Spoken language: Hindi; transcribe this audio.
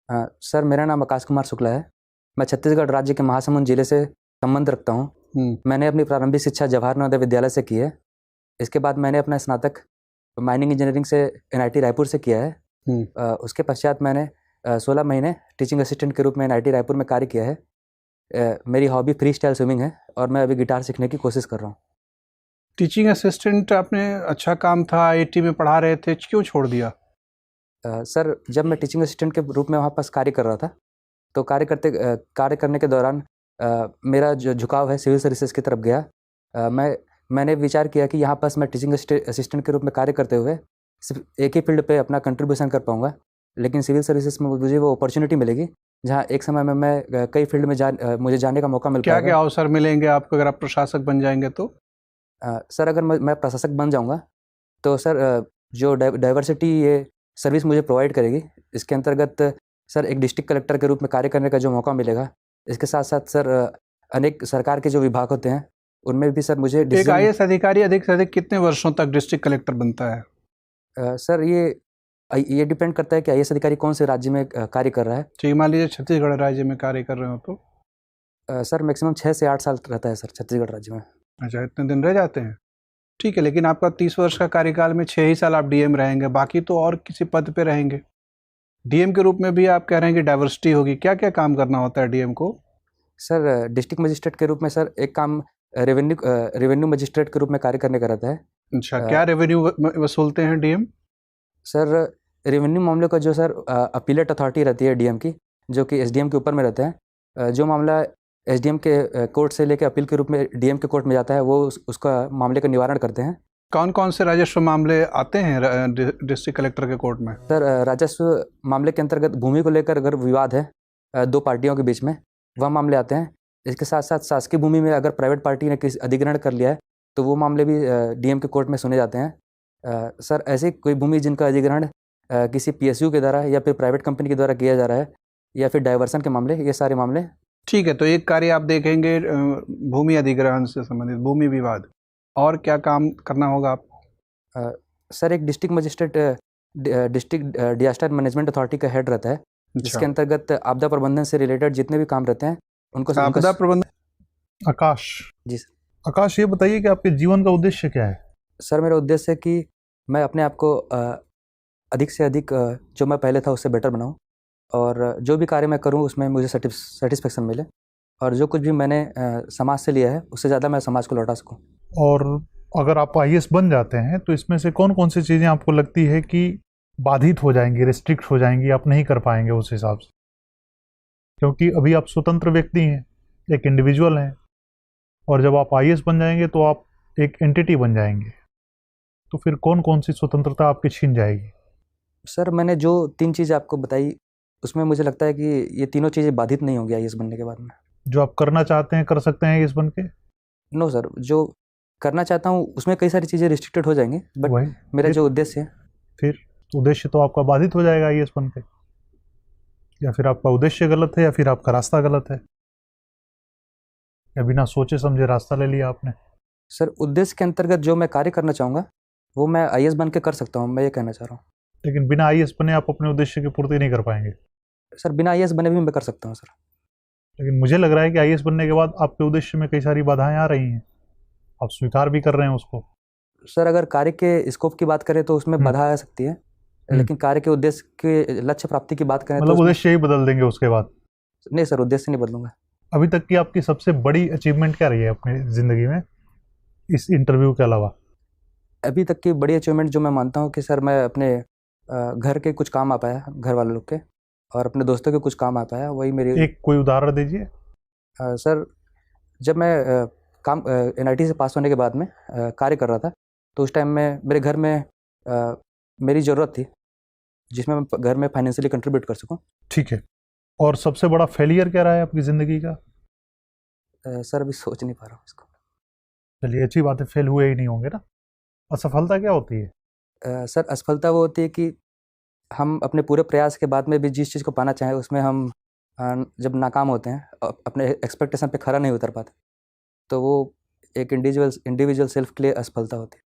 सर मेरा नाम आकाश कुमार शुक्ला है। मैं छत्तीसगढ़ राज्य के महासमुंद जिले से संबंध रखता हूँ। मैंने अपनी प्रारंभिक शिक्षा जवाहर नवोदय विद्यालय से की है। इसके बाद मैंने अपना स्नातक माइनिंग इंजीनियरिंग से एनआईटी रायपुर से किया है। उसके पश्चात मैंने 16 महीने टीचिंग असिस्टेंट के रूप में एनआईटी रायपुर में कार्य किया है। मेरी हॉबी फ्री स्टाइल स्विमिंग है और मैं अभी गिटार सीखने की कोशिश कर रहा हूँ। टीचिंग असिस्टेंट आपने अच्छा काम था, आईआईटी में पढ़ा रहे थे, क्यों छोड़ दिया? सर जब मैं टीचिंग असिस्टेंट के रूप में वहाँ पास कार्य कर रहा था तो कार्य करने के दौरान मेरा जो झुकाव है सिविल सर्विसेज की तरफ गया। मैंने विचार किया कि यहाँ पास मैं टीचिंग असिस्टेंट के रूप में कार्य करते हुए सिर्फ एक ही फील्ड पे अपना कंट्रीब्यूशन कर पाऊँगा, लेकिन सिविल सर्विसेज में मुझे वो अपॉर्चुनिटी मिलेगी जहाँ एक समय में मैं कई फील्ड में मुझे जाने का मौका मिल पाएगा। क्या अवसर मिलेंगे आपको अगर आप प्रशासक बन जाएंगे तो? सर अगर मैं प्रशासक बन जाऊँगा तो सर जो डाइवर्सिटी ये सर्विस मुझे प्रोवाइड करेगी, इसके अंतर्गत सर एक डिस्ट्रिक्ट कलेक्टर के रूप में कार्य करने का जो मौका मिलेगा, इसके साथ साथ सर अनेक सरकार के जो विभाग होते हैं उनमें भी सर मुझे एक आईएएस अधिकारी अधिक से अधिक कितने वर्षों तक डिस्ट्रिक्ट कलेक्टर बनता है? सर ये डिपेंड करता है कि आईएएस अधिकारी कौन से राज्य में कार्य कर रहा है। ठीक, मान लीजिए छत्तीसगढ़ राज्य में कार्य कर रहे हो तो सर मैक्सिमम 6 से 8 साल रहता है सर छत्तीसगढ़ राज्य में। अच्छा, इतने दिन रह जाते हैं। ठीक है, लेकिन आपका 30 वर्ष का कार्यकाल में 6 ही साल आप डीएम रहेंगे, बाकी तो और किसी पद पे रहेंगे। डीएम के रूप में भी आप कह रहे हैं कि डाइवर्सिटी होगी, क्या क्या काम करना होता है डीएम को? सर डिस्ट्रिक्ट मजिस्ट्रेट के रूप में सर एक काम रेवेन्यू मजिस्ट्रेट के रूप में कार्य करने का रहता है। अच्छा, क्या रेवेन्यू वसूलते हैं डीएम? सर रेवेन्यू मामलों का जो सर अपीलेट अथॉरिटी रहती है डीएम की, जो कि एसडीएम के ऊपर में रहता है। जो मामला एसडीएम के कोर्ट से लेकर अपील के रूप में डीएम के कोर्ट में जाता है, वो उसका मामले का निवारण करते हैं। कौन कौन से राजस्व मामले आते हैं डिस्ट्रिक्ट कलेक्टर के कोर्ट में? सर राजस्व मामले के अंतर्गत भूमि को लेकर अगर विवाद है दो पार्टियों के बीच में, वह मामले आते हैं। इसके साथ साथ शासकीय भूमि में अगर प्राइवेट पार्टी ने किसी अधिग्रहण कर लिया है तो वो मामले भी डीएम के कोर्ट में सुने जाते हैं। सर ऐसी कोई भूमि जिनका अधिग्रहण किसी पीएसयू के द्वारा या फिर प्राइवेट कंपनी के द्वारा किया जा रहा है, या फिर डाइवर्सन के मामले, ये सारे मामले। ठीक है, तो एक कार्य आप देखेंगे भूमि अधिग्रहण से संबंधित, भूमि विवाद, और क्या काम करना होगा आपको? सर एक district magistrate district disaster management authority का हेड रहता है, जिसके अंतर्गत आपदा प्रबंधन से रिलेटेड जितने भी काम रहते हैं उनको। आपदा प्रबंधन। आकाश जी सर। आकाश, ये बताइए कि आपके जीवन का उद्देश्य क्या है? सर मेरा उद्देश्य है कि मैं अपने आप को अधिक से अधिक जो मैं पहले था उससे बेटर बनाऊं, और जो भी कार्य मैं करूं उसमें मुझे सेटिस्फेक्शन मिले, और जो कुछ भी मैंने समाज से लिया है उससे ज़्यादा मैं समाज को लौटा सकूं। और अगर आप आईएएस बन जाते हैं तो इसमें से कौन कौन सी चीज़ें आपको लगती है कि बाधित हो जाएंगी, रिस्ट्रिक्ट हो जाएंगी, आप नहीं कर पाएंगे उस हिसाब से? क्योंकि अभी आप स्वतंत्र व्यक्ति हैं, एक इंडिविजुअल हैं, और जब आप आईएएस बन जाएंगे तो आप एक एंटिटी बन जाएंगे, तो फिर कौन कौन सी स्वतंत्रता आपकी छीन जाएगी? सर मैंने जो 3 चीज़ें आपको बताई उसमें मुझे लगता है कि ये तीनों चीज़ें बाधित नहीं होंगी आईएएस बनने के बाद में। जो आप करना चाहते हैं कर सकते हैं आईएएस बन के? नो सर, जो करना चाहता हूँ उसमें कई सारी चीज़ें रिस्ट्रिक्टेड हो जाएंगी, बट मेरा जो उद्देश्य है, फिर उद्देश्य तो आपका बाधित हो जाएगा आईएएस बन के। या फिर आपका उद्देश्य गलत है, या फिर आपका रास्ता गलत है, या बिना सोचे समझे रास्ता ले लिया आपने। सर उद्देश्य के अंतर्गत जो मैं कार्य करना चाहूँगा वो मैं आईएएस बन के कर सकता हूँ, मैं ये कहना चाह रहा हूँ। लेकिन बिना आईएएस बने आप अपने उद्देश्य की पूर्ति नहीं कर पाएंगे। सर बिना आईएएस बने भी मैं कर सकता हूँ सर। लेकिन मुझे लग रहा है कि आईएएस बनने के बाद आपके उद्देश्य में कई सारी बाधाएं आ रही हैं, आप स्वीकार भी कर रहे हैं उसको। सर अगर कार्य के स्कोप की बात करें तो उसमें बाधा आ सकती है, लेकिन कार्य के उद्देश्य के लक्ष्य प्राप्ति की बात करें मतलब उद्देश्य ही बदल देंगे उसके बाद? नहीं सर, उद्देश्य नहीं बदलूंगा। अभी तक की आपकी सबसे बड़ी अचीवमेंट क्या रही है अपनी ज़िंदगी में, इस इंटरव्यू के अलावा? अभी तक की बड़ी अचीवमेंट जो मैं मानता हूँ कि सर मैं अपने घर के कुछ काम आ पाया, घर वाले लोग के, और अपने दोस्तों के कुछ काम आ पाया, वही मेरी। एक कोई उदाहरण दीजिए। सर जब मैं एनआईटी से पास होने के बाद में कार्य कर रहा था तो उस टाइम में मेरे घर में मेरी ज़रूरत थी जिसमें मैं घर में फाइनेंशियली कंट्रीब्यूट कर सकूं। ठीक है, और सबसे बड़ा फेलियर क्या रहा है आपकी ज़िंदगी का? सर अभी सोच नहीं पा रहा हूँ इसको। चलिए, अच्छी बात है, फेल हुए ही नहीं होंगे ना। असफलता क्या होती है? सर असफलता वो होती है कि हम अपने पूरे प्रयास के बाद में भी जिस चीज़ को पाना चाहें उसमें हम जब नाकाम होते हैं, अपने एक्सपेक्टेशन पे खरा नहीं उतर पाते, तो वो एक इंडिविजुअल सेल्फ के लिए असफलता होती है।